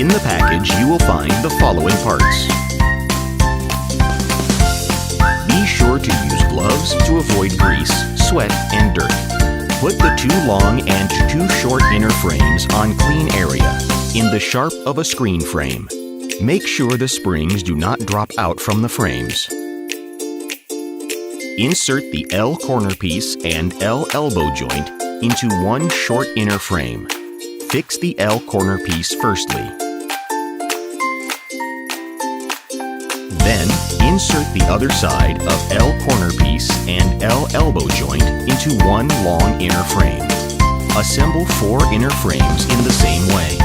In the package, you will find the following parts. Be sure to use gloves to avoid grease, sweat, and dirt. Put the 2 long and 2 short inner frames on clean area in the sharp of a screen frame. Make sure the springs do not drop out from the frames. Insert the L corner piece and L elbow joint into 1 short inner frame. Fix the L corner piece firstly. Then, insert the other side of L corner piece and L elbow joint into 1 long inner frame. Assemble 4 inner frames in the same way.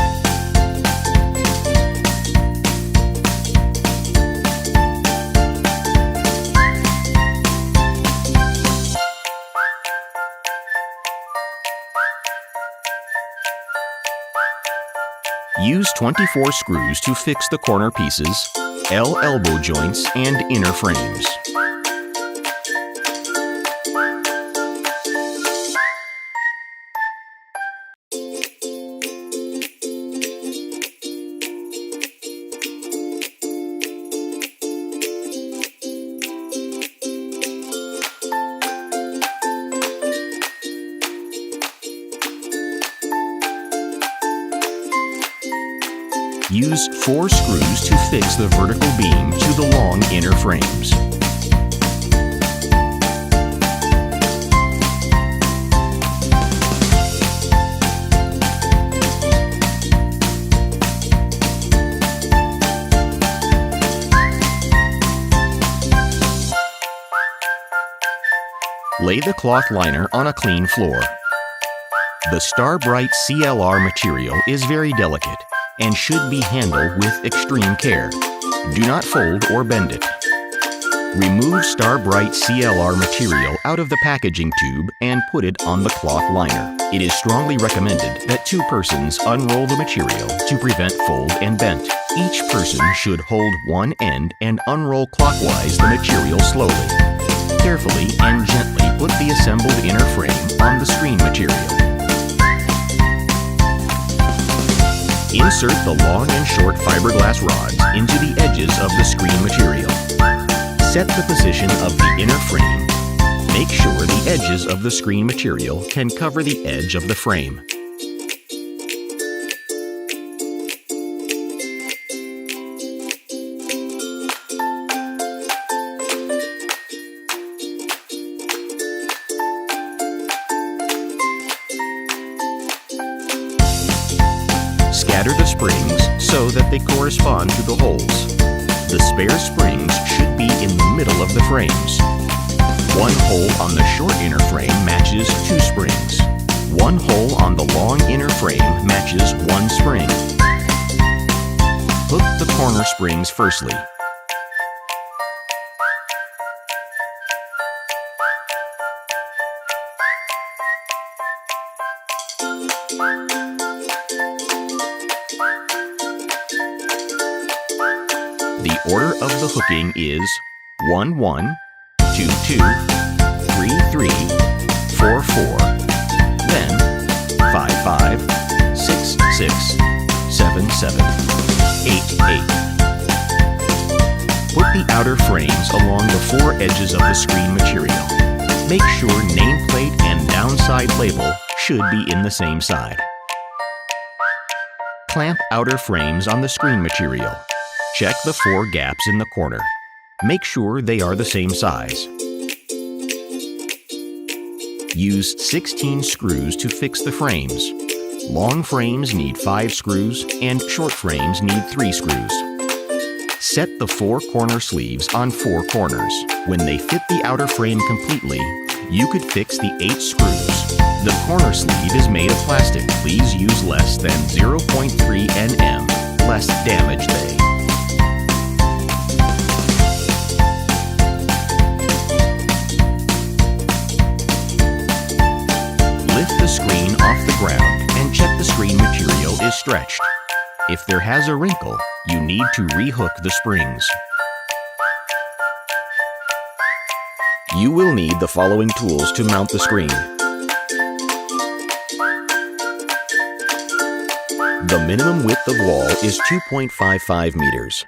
Use 24 screws to fix the corner pieces, L elbow joints, and inner frames. Use 4 screws to fix the vertical beam to the long inner frames. Lay the cloth liner on a clean floor. The Starbright CLR material is very delicate and should be handled with extreme care. Do not fold or bend it. Remove Starbright CLR material out of the packaging tube and put it on the cloth liner. It is strongly recommended that 2 persons unroll the material to prevent fold and bent. Each person should hold one end and unroll clockwise the material slowly. Carefully and gently put the assembled inner frame on the screen material. Insert the long and short fiberglass rods into the edges of the screen material. Set the position of the inner frame. Make sure the edges of the screen material can cover the edge of the frame. Scatter the springs so that they correspond to the holes. The spare springs should be in the middle of the frames. 1 hole on the short inner frame matches 2 springs. 1 hole on the long inner frame matches 1 spring. Hook the corner springs firstly. The order of the hooking is 1, 1, 2, 2, 3, 3, 4, 4, then 5, 5, 6, 6, 7, 7, 8, 8. Put the outer frames along the 4 edges of the screen material. Make sure nameplate and downside label should be in the same side. Clamp outer frames on the screen material. Check the 4 gaps in the corner. Make sure they are the same size. Use 16 screws to fix the frames. Long frames need 5 screws and short frames need 3 screws. Set the 4 corner sleeves on 4 corners. When they fit the outer frame completely, you could fix the 8 screws. The corner sleeve is made of plastic. Please use less than 0.3 nm, less damage day. Lift the screen off the ground and check the screen material is stretched. If there has a wrinkle, you need to rehook the springs. You will need the following tools to mount the screen. The minimum width of wall is 2.55 meters.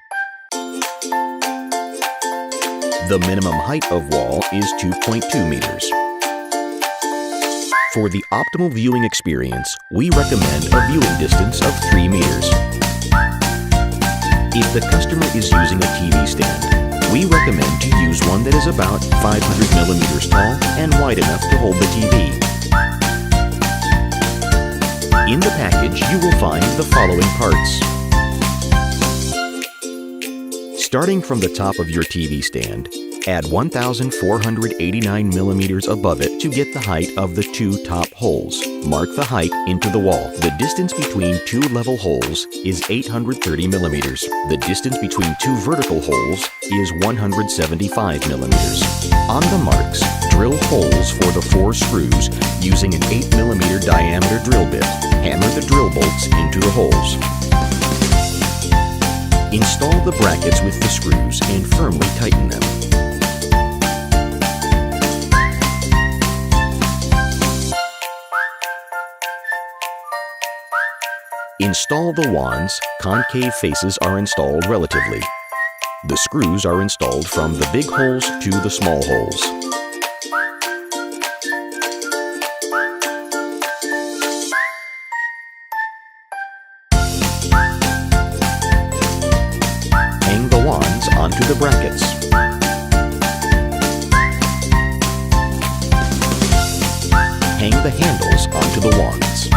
The minimum height of wall is 2.2 meters. For the optimal viewing experience, we recommend a viewing distance of 3 meters. If the customer is using a TV stand, we recommend to use one that is about 500 millimeters tall and wide enough to hold the TV. In the package, you will find the following parts. Starting from the top of your TV stand, add 1,489 millimeters above it to get the height of the 2 top holes. Mark the height into the wall. The distance between 2 level holes is 830 millimeters. The distance between 2 vertical holes is 175 millimeters. On the marks, drill holes for the 4 screws using an 8 millimeter diameter drill bit. Hammer the drill bolts into the holes. Install the brackets with the screws and firmly tighten them. Install the wands. Concave faces are installed relatively. The screws are installed from the big holes to the small holes. Hang the wands onto the brackets. Hang the handles onto the wands.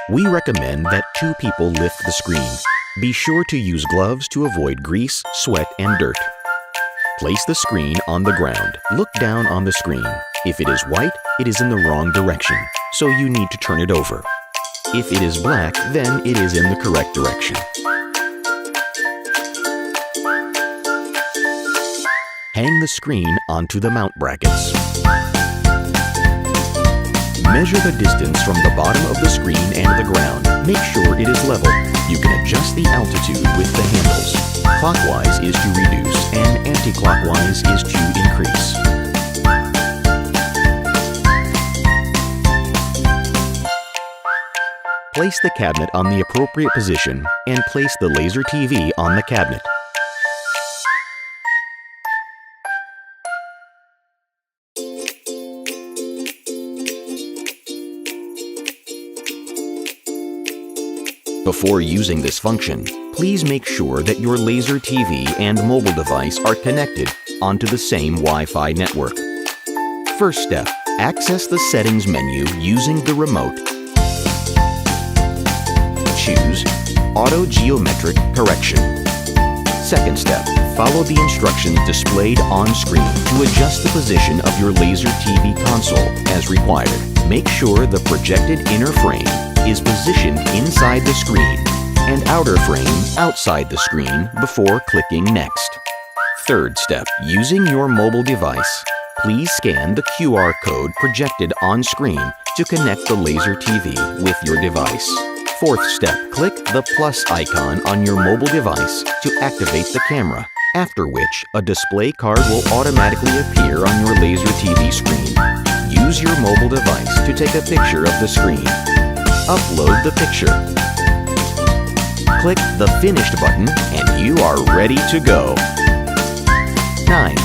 We recommend that 2 people lift the screen. Be sure to use gloves to avoid grease, sweat, and dirt. Place the screen on the ground. Look down on the screen. If it is white, it is in the wrong direction, so you need to turn it over. If it is black, then it is in the correct direction. Hang the screen onto the mount brackets. Measure the distance from the bottom of the screen and the ground. Make sure it is level. You can adjust the altitude with the handles. Clockwise is to reduce and anti-clockwise is to increase. Place the cabinet on the appropriate position and place the laser TV on the cabinet. Before using this function, please make sure that your laser TV and mobile device are connected onto the same Wi-Fi network. First step, access the settings menu using the remote. Choose Auto Geometric Correction. Second step, follow the instructions displayed on screen to adjust the position of your laser TV console as required. Make sure the projected inner frame is positioned inside the screen and outer frame outside the screen before clicking Next. Third step, using your mobile device, please scan the QR code projected on screen to connect the laser TV with your device. Fourth step, click the plus icon on your mobile device to activate the camera, after which a display card will automatically appear on your laser TV screen. Use your mobile device to take a picture of the screen. Upload the picture. Click the Finished button and you are ready to go. 9.